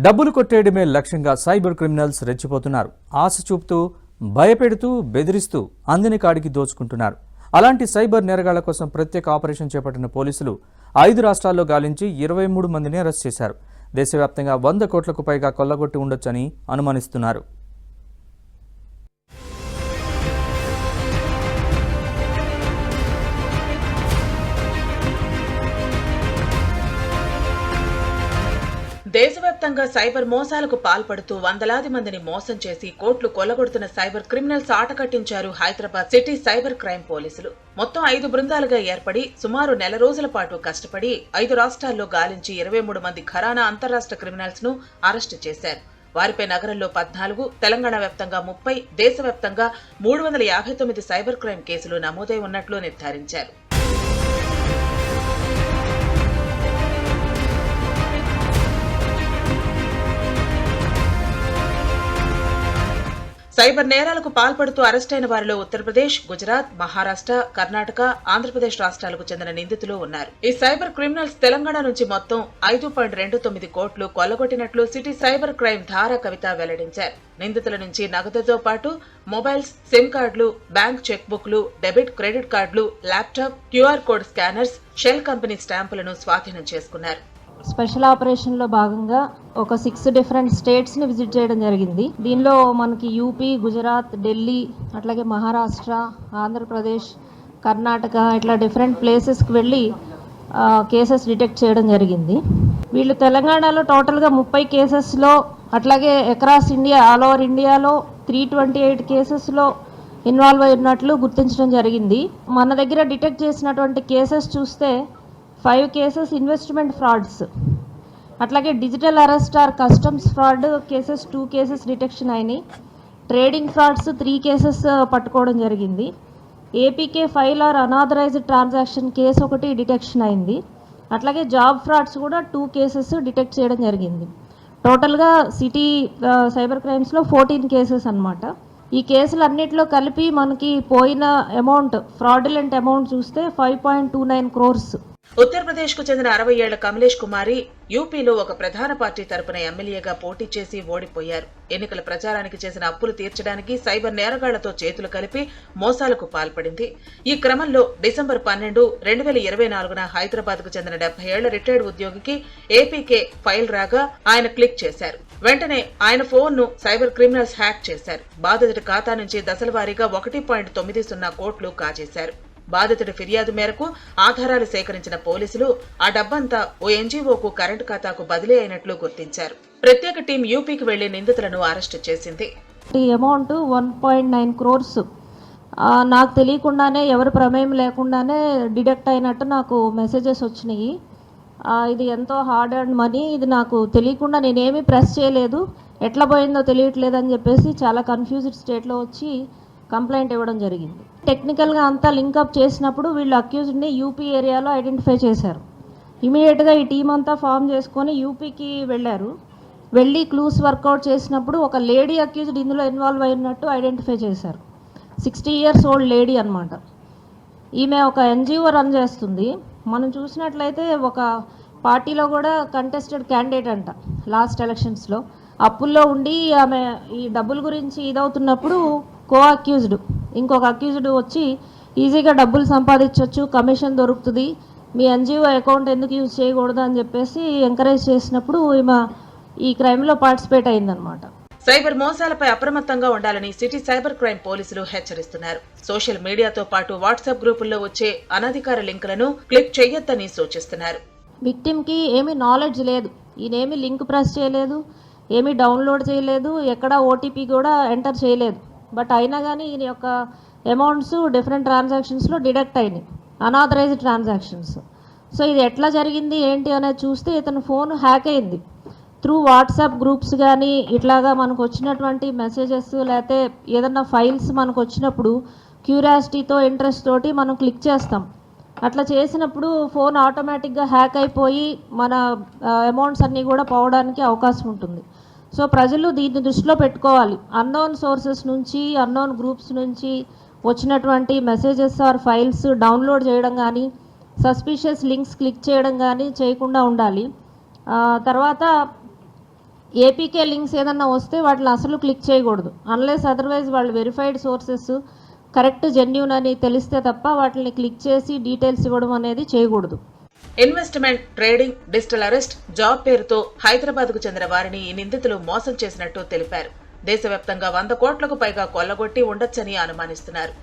డబ్బులు కొట్టేయడమే లక్ష్యంగా cyber criminals రెచ్చిపోతున్నారు. ఆశ చూపుతూ, భయపెడుతూ, బెదిరిస్తూ అందిన కాడికి దోచుకుంటున్నారు. అలాంటి సైబర్ నేరగాళ్ల కోసం ప్రత్యేక ఆపరేషన్ చేపట్టిన పోలీసులు 5 రాష్ట్రాల్లో గాలించి 23 మందిని అరెస్ట్ చేశారు. దేశవ్యాప్తంగా 100 కోట్లకు పైగా కొల్లగొట్టి ఉండొచ్చని అనుమానిస్తున్నారు. దేశవ్యాప్తంగా సైబర్ మోసాలకు పాల్పడుతూ వందలాది మందిని మోసం చేసి కోట్లు కొల్లగొడుతున్న సైబర్ క్రిమినల్స్ ఆట కట్టించారు హైదరాబాద్ సిటీ సైబర్ క్రైమ్ పోలీసులు. మొత్తం 5 బృందాలుగా ఏర్పడి సుమారు నెల రోజుల పాటు కష్టపడి 5 రాష్ట్రాల్లో గాలించి 23 మంది ఘరానా అంతర్రాష్ట్ర క్రిమినల్స్ ను అరెస్టు చేశారు. వారిపై నగరంలో 14, తెలంగాణ వ్యాప్తంగా 30, దేశవ్యాప్తంగా 359 సైబర్ క్రైమ్ కేసులు నమోదై ఉన్నట్లు నిర్ధారించారు. సైబర్ నేరాలకు పాల్పడుతూ అరెస్టైన వారిలో ఉత్తరప్రదేశ్, గుజరాత్, మహారాష్ట్ర, కర్ణాటక, ఆంధ్రప్రదేశ్ రాష్ట్రాలకు చెందిన నిందితులు ఉన్నారు. ఈ సైబర్ క్రిమినల్స్ తెలంగాణ నుంచి మొత్తం 5.29 కోట్లు కొల్లగొట్టినట్లు city cyber crime Dhara Kavitha వెల్లడించారు. నిందితుల నుంచి నగదుతో పాటు మొబైల్స్, సిమ్ కార్డులు, బ్యాంక్ చెక్ బుక్లు, డెబిట్, క్రెడిట్ కార్డులు, laptop, QR code scanners, shell company స్టాంపులను స్వాధీనం చేసుకున్నారు. స్పెషల్ ఆపరేషన్లో భాగంగా ఒక 6 డిఫరెంట్ స్టేట్స్ని విజిట్ చేయడం జరిగింది. దీనిలో మనకి యూపీ, గుజరాత్, ఢిల్లీ, అట్లాగే మహారాష్ట్ర, ఆంధ్రప్రదేశ్, కర్ణాటక ఇట్లా డిఫరెంట్ ప్లేసెస్కి వెళ్ళి కేసెస్ డిటెక్ట్ చేయడం జరిగింది. వీళ్ళు తెలంగాణలో టోటల్గా 30 కేసెస్లో, అట్లాగే అక్రాస్ ఇండియా, ఆల్ ఓవర్ ఇండియాలో 328 కేసెస్లో ఇన్వాల్వ్ అయి ఉన్నట్లు గుర్తించడం జరిగింది. మన దగ్గర డిటెక్ట్ చేసినటువంటి కేసెస్ చూస్తే 5 కేసెస్ ఇన్వెస్ట్మెంట్ ఫ్రాడ్స్, అట్లాగే digital arrest are customs fraud cases 2 cases detection అయినాయి. ట్రేడింగ్ ఫ్రాడ్స్ 3 కేసెస్ పట్టుకోవడం జరిగింది. APK file or unauthorised transaction case ఒకటి డిటెక్షన్ అయింది. అట్లాగే జాబ్ ఫ్రాడ్స్ కూడా 2 కేసెస్ డిటెక్ట్ చేయడం జరిగింది. టోటల్గా సిటీ సైబర్ క్రైమ్స్లో 14 కేసెస్ అన్నమాట. ఈ కేసులన్నిటిలో కలిపి మనకి పోయిన అమౌంట్, ఫ్రాడులెంట్ అమౌంట్ చూస్తే 5.29 crores. ఉత్తరప్రదేశ్ కు చెందిన 60 ఏళ్ల కమలేష్ కుమారి యూపీలో ఒక ప్రధాన పార్టీ తరపున ఎమ్మెల్యేగా పోటీ చేసి ఓడిపోయారు. ఎన్నికల ప్రచారానికి చేసిన అప్పులు తీర్చడానికి సైబర్ నేరగాళ్లతో చేతులు కలిపి మోసాలకు పాల్పడింది. ఈ క్రమంలో డిసెంబర్ 12, 2024న హైదరాబాద్ కు చెందిన 70 ఏళ్ల రిటైర్డ్ ఉద్యోగికి ఏపీకే ఫైల్ రాగా ఆయన క్లిక్ చేశారు. వెంటనే ఆయన ఫోన్ ను సైబర్ క్రిమినల్స్ హ్యాక్ చేశారు. బాధితుడి ఖాతా నుంచి దశలవారీగా 1.90 కోట్లు కాజేశారు. బాధితుడి ఫిర్యాదు మేరకు ఆధారాలు సేకరించిన పోలీసులు ఆ డబ్బంతా ఓ ఎన్జీఓకు కరెంటు ఖాతాకు బదిలీ అయినట్లు గుర్తించారు. ప్రత్యేక టీం యూపీకి వెళ్లి నిందితులను అరెస్టు చేసింది. ఈ అమౌంట్ 1.9 crores నాకు తెలియకుండానే, ఎవరి ప్రమేయం లేకుండానే డిడక్ట్ అయినట్టు నాకు మెసేజెస్ వచ్చినాయి. ఇది ఎంతో హార్డ్ అండ్ మనీ, ఇది నాకు తెలియకుండా నేనేమీ ప్రెస్ చేయలేదు, ఎట్లా పోయిందో తెలియట్లేదు అని చెప్పేసి చాలా కన్ఫ్యూజ్డ్ స్టేట్లో వచ్చి కంప్లైంట్ ఇవ్వడం జరిగింది. టెక్నికల్గా అంతా లింకప్ చేసినప్పుడు వీళ్ళు అక్యూజ్డ్ని యూపీ ఏరియాలో ఐడెంటిఫై చేశారు. ఇమీడియట్గా ఈ టీం అంతా ఫామ్ చేసుకొని యూపీకి వెళ్ళారు. వెళ్ళి క్లూస్ వర్కౌట్ చేసినప్పుడు ఒక లేడీ అక్యూజ్డ్ ఇందులో ఇన్వాల్వ్ అయినట్టు ఐడెంటిఫై చేశారు. 60 years ఓల్డ్ లేడీ అనమాట. ఈమె ఒక ఎన్జిఓ రన్ చేస్తుంది. మనం చూసినట్లయితే ఒక పార్టీలో కూడా కంటెస్టెడ్ క్యాండిడేట్ అంట. లాస్ట్ ఎలక్షన్స్లో అప్పుల్లో ఉండి ఆమె ఈ డబ్బుల గురించి ఇదవుతున్నప్పుడు కో అక్యూజ్డ్, ఇంకొక అక్యూజ్డ్ వచ్చి ఈజీగా డబ్బులు సంపాదించవచ్చు, కమిషన్ దొరుకుతుంది, మీ ఎన్జిఓ అకౌంట్ ఎందుకు యూజ్ చేయకూడదు అని చెప్పేసి ఎంకరేజ్ చేసినప్పుడు ఈమె ఈ క్రైమ్లో పార్టిసిపేట్ అయిందనమాట. సైబర్ మోసాలపై అప్రమత్తంగా ఉండాలని సిటీ సైబర్ క్రైమ్ పోలీసులు హెచ్చరిస్తున్నారు. సోషల్ మీడియాతో పాటు వాట్సాప్ గ్రూపుల్లో వచ్చే అనధికార లింకులను క్లిక్ చేయొద్దని సూచిస్తున్నారు. విక్టిమ్కి ఏమీ నాలెడ్జ్ లేదు, ఈయనేమి లింక్ ప్రెస్ చేయలేదు, ఏమీ డౌన్లోడ్ చేయలేదు, ఎక్కడ ఓటీపీ కూడా ఎంటర్ చేయలేదు. బట్ అయినా కానీ ఈయన యొక్క అమౌంట్స్ డిఫరెంట్ ట్రాన్సాక్షన్స్లో డిడక్ట్ అయినాయి, అనాథరైజ్డ్ ట్రాన్సాక్షన్స్. సో ఇది ఎట్లా జరిగింది ఏంటి అనేది చూస్తే ఇతను ఫోన్ హ్యాక్ అయింది. త్రూ వాట్సాప్ గ్రూప్స్ కానీ ఇట్లాగా మనకు వచ్చినటువంటి మెసేజెస్, లేకపోతే ఏదన్నా ఫైల్స్ మనకు వచ్చినప్పుడు క్యూరియాసిటీతో, ఇంట్రెస్ట్ తోటి మనం క్లిక్ చేస్తాం. అట్లా చేసినప్పుడు ఫోన్ ఆటోమేటిక్గా హ్యాక్ అయిపోయి మన అమౌంట్స్ అన్నీ కూడా పోవడానికి అవకాశం ఉంటుంది. సో ప్రజలు దీన్ని దృష్టిలో పెట్టుకోవాలి. అన్నోన్ సోర్సెస్ నుంచి, అన్నోన్ గ్రూప్స్ నుంచి వచ్చినటువంటి మెసేజెస్ ఆర్ ఫైల్స్ డౌన్లోడ్ చేయడం కానీ, సస్పిషియస్ లింక్స్ క్లిక్ చేయడం కానీ చేయకుండా ఉండాలి. తర్వాత ఏపీకే లింక్స్ ఏదన్నా వస్తే వాటిని అసలు క్లిక్ చేయకూడదు. అన్లెస్ అదర్వైజ్ వాళ్ళు వెరిఫైడ్ సోర్సెస్ కరెక్ట్ జెన్యూన్ అని తెలిస్తే తప్ప వాటిని క్లిక్ చేసి డీటెయిల్స్ ఇవ్వడం అనేది చేయకూడదు. Investment, trading, digital arrest, job పేరుతో హైదరాబాద్కు చెందిన వారిని ఈ నిందితులు మోసం చేసినట్టు తెలిపారు. దేశవ్యాప్తంగా 100 కోట్లకు పైగా కొల్లగొట్టి ఉండొచ్చని అనుమానిస్తున్నారు.